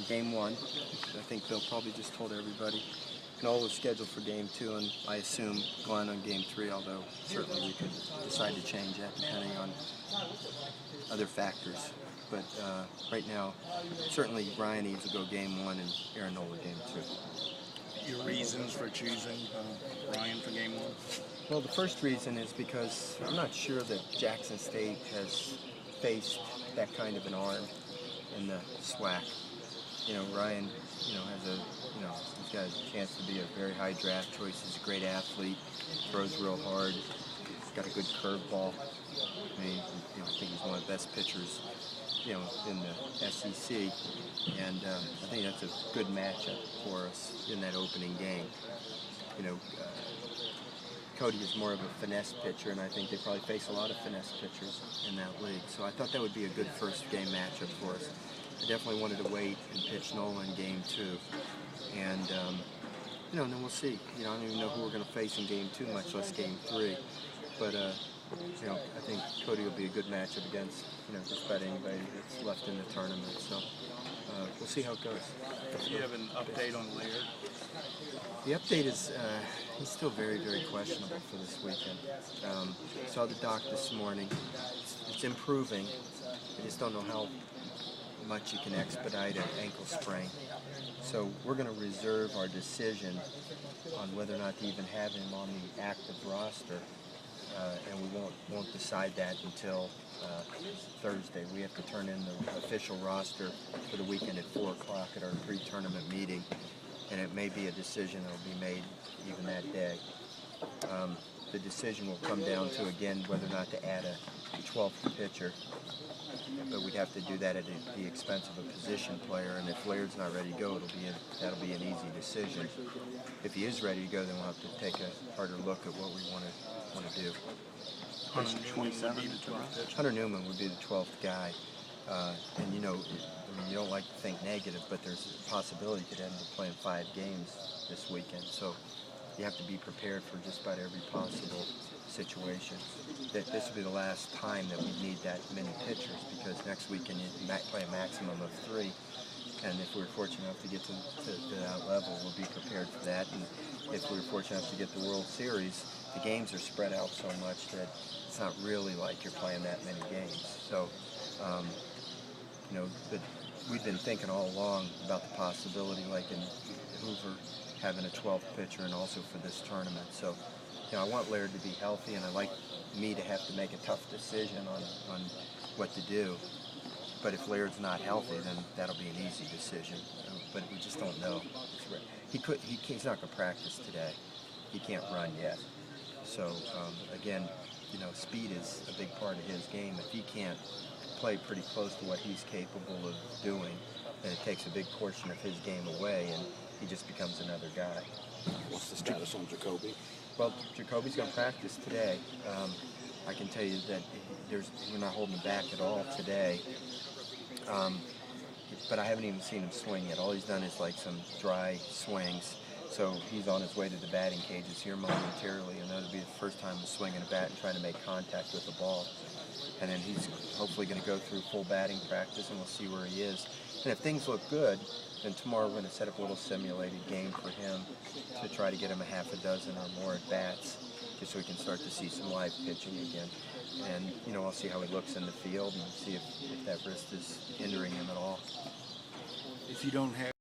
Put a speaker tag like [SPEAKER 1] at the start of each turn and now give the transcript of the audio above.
[SPEAKER 1] Game 1. I think Bill probably just told everybody. Noel was scheduled for Game 2, and I assume Glenn on Game 3, although certainly we could decide to change that depending on other factors. But right now, certainly Ryan Eves will go Game 1 and Aaron Nola Game 2.
[SPEAKER 2] Your reasons for choosing Ryan for Game 1?
[SPEAKER 1] Well, the first reason is because I'm not sure that Jackson State has faced that kind of an arm in the SWAC. Ryan, has he's got a chance to be a very high draft choice. He's a great athlete, throws real hard, he's got a good curveball. I think he's one of the best pitchers, in the SEC, and I think that's a good matchup for us in that opening game. Cody is more of a finesse pitcher, and I think they probably face a lot of finesse pitchers in that league. So I thought that would be a good first game matchup for us. I definitely wanted to wait and pitch Nola in Game 2, and then we'll see. I don't even know who we're going to face in Game 2, much less Game 3. But I think Cody will be a good matchup against just about anybody that's left in the tournament. So we'll see how it goes.
[SPEAKER 2] Do you have an update on Laird?
[SPEAKER 1] The update is he's still very, very questionable for this weekend. Saw the doc this morning. It's improving. I just don't know how much you can expedite an ankle sprain. So we're going to reserve our decision on whether or not to even have him on the active roster, and we won't decide that until Thursday. We have to turn in the official roster for the weekend at 4 o'clock at our pre-tournament meeting, and it may be a decision that will be made even that day. The decision will come down to, again, whether or not to add a 12th pitcher, but we'd have to do that at the expense of a position player, and if Laird's not ready to go, that'll be an easy decision. If he is ready to go, then we'll have to take a harder look at what we want to do. Hunter Newman would be the 12th guy, and you don't like to think negative, but there's a possibility he could end up playing 5 games this weekend, so you have to be prepared for just about every possible situation. This will be the last time that we need that many pitchers, because next weekend you play a maximum of 3, and if we're fortunate enough to get to that level, we'll be prepared for that. And if we're fortunate enough to get the World Series, the games are spread out so much that it's not really like you're playing that many games. So, but we've been thinking all along about the possibility, like in Hoover, having a 12th pitcher, and also for this tournament. So, I want Laird to be healthy, and I like me to have to make a tough decision on what to do. But if Laird's not healthy, then that'll be an easy decision. But we just don't know. He's not going to practice today. He can't run yet. So again, speed is a big part of his game. If he can't play pretty close to what he's capable of doing, then it takes a big portion of his game away, and he just becomes another guy.
[SPEAKER 3] What's the status on Jacoby?
[SPEAKER 1] Well, Jacoby's going to practice today. I can tell you that we're not holding him back at all today. But I haven't even seen him swing yet. All he's done is like some dry swings. So he's on his way to the batting cages here momentarily, and that'll be the first time he's swinging a bat and trying to make contact with the ball. And then he's hopefully going to go through full batting practice, and we'll see where he is. And if things look good, then tomorrow we're going to set up a little simulated game for him to try to get him a half a dozen or more at bats, just so we can start to see some live pitching again. And, I'll see how he looks in the field and see if that wrist is hindering him at all.
[SPEAKER 2] If you don't have